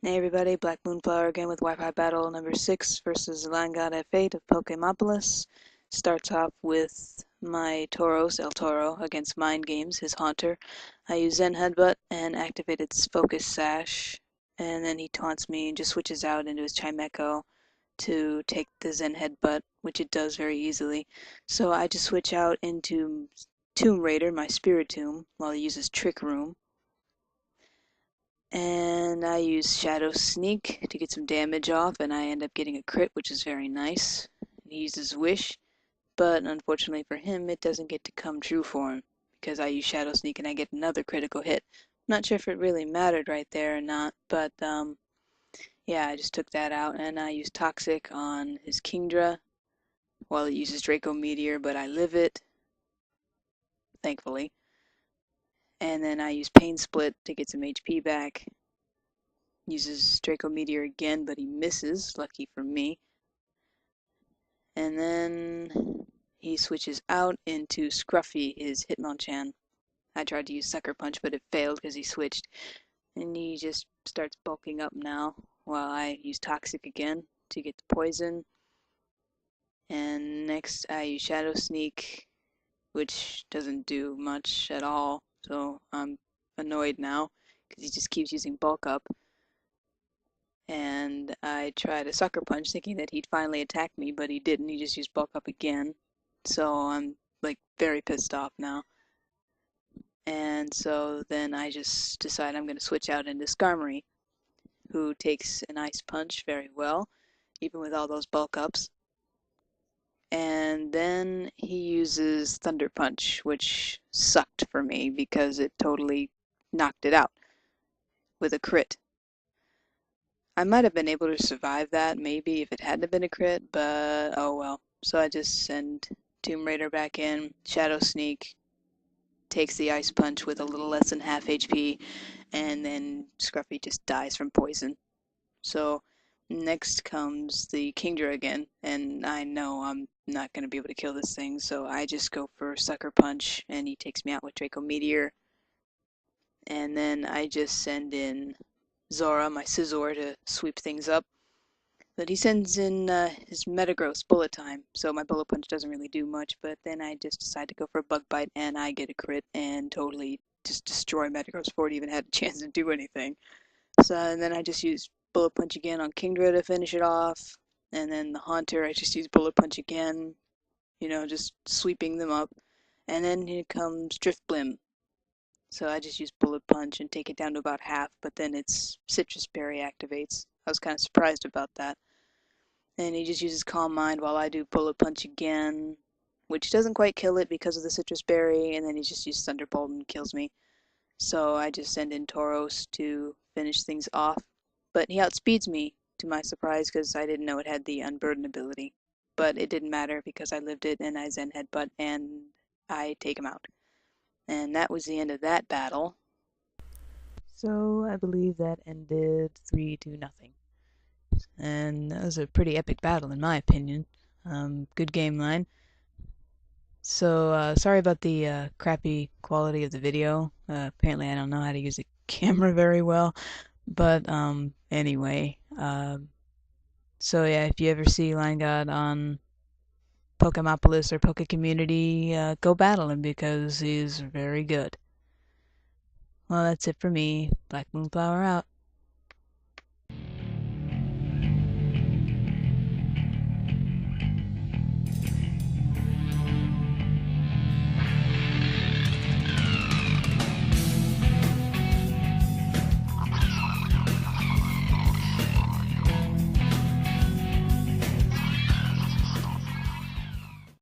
Hey everybody, Black Moonflower again with Wi-Fi battle number 6 versus leingodf8 of Pokemopolis. Starts off with my Tauros, El Toro, against Mind Games, his Haunter. I use Zen Headbutt and activate its Focus Sash, and then he taunts me and just switches out into his Chimecho to take the Zen Headbutt, which it does very easily. So I just switch out into Tomb Raider, my Spirit Tomb, while he uses Trick Room. And I use Shadow Sneak to get some damage off, and I end up getting a crit, which is very nice. He uses Wish, but unfortunately for him, it doesn't get to come true for him, because I use Shadow Sneak and I get another critical hit. I'm not sure if it really mattered right there or not, but yeah, I just took that out, and I use Toxic on his Kingdra, while it uses Draco Meteor, but I live it, thankfully. And then I use Pain Split to get some HP back. Uses Draco Meteor again, but he misses, lucky for me. And then he switches out into Scruffy, his Hitmonchan. I tried to use Sucker Punch, but it failed because he switched. And he just starts bulking up now, while I use Toxic again to get the poison. And next I use Shadow Sneak, which doesn't do much at all, so I'm annoyed now, because he just keeps using bulk up. And I tried a Sucker Punch thinking that he'd finally attack me, but he didn't. He just used bulk up again. So I'm like very pissed off now. And so then I just decide I'm going to switch out into Skarmory, who takes an Ice Punch very well, even with all those bulk ups. And then he uses Thunder Punch, which sucked for me because it totally knocked it out with a crit. I might have been able to survive that, maybe, if it hadn't been a crit, but oh well. So I just send Tomb Raider back in, Shadow Sneak, takes the Ice Punch with a little less than half HP, and then Scruffy just dies from poison. So next comes the Kingdra again, and I know I'm not going to be able to kill this thing, so I just go for Sucker Punch, and he takes me out with Draco Meteor. And then I just send in Zora, my Scizor, to sweep things up. But he sends in his Metagross Bullet Time, so my Bullet Punch doesn't really do much, but then I just decide to go for a Bug Bite, and I get a crit and totally just destroy Metagross before it even had a chance to do anything. So, and then I just use Bullet Punch again on Kingdra to finish it off, and then the Haunter, I just use Bullet Punch again, just sweeping them up. And then here comes Drifblim, so I just use Bullet Punch and take it down to about half, but then its Citrus Berry activates. I was kind of surprised about that. And he just uses Calm Mind while I do Bullet Punch again, which doesn't quite kill it because of the Citrus Berry, and then he just uses Thunderbolt and kills me. So I just send in Tauros to finish things off. But he outspeeds me, to my surprise, because I didn't know it had the Unburden ability. But it didn't matter because I lived it and I Zen Headbutt and I take him out. And that was the end of that battle. So I believe that ended 3-0. And that was a pretty epic battle in my opinion. Good game line. So sorry about the crappy quality of the video. Apparently I don't know how to use a camera very well. But anyway, so yeah, if you ever see LeinGod on Pokemopolis or Poke Community, go battle him because he's very good. Well, that's it for me. Black Moonflower out.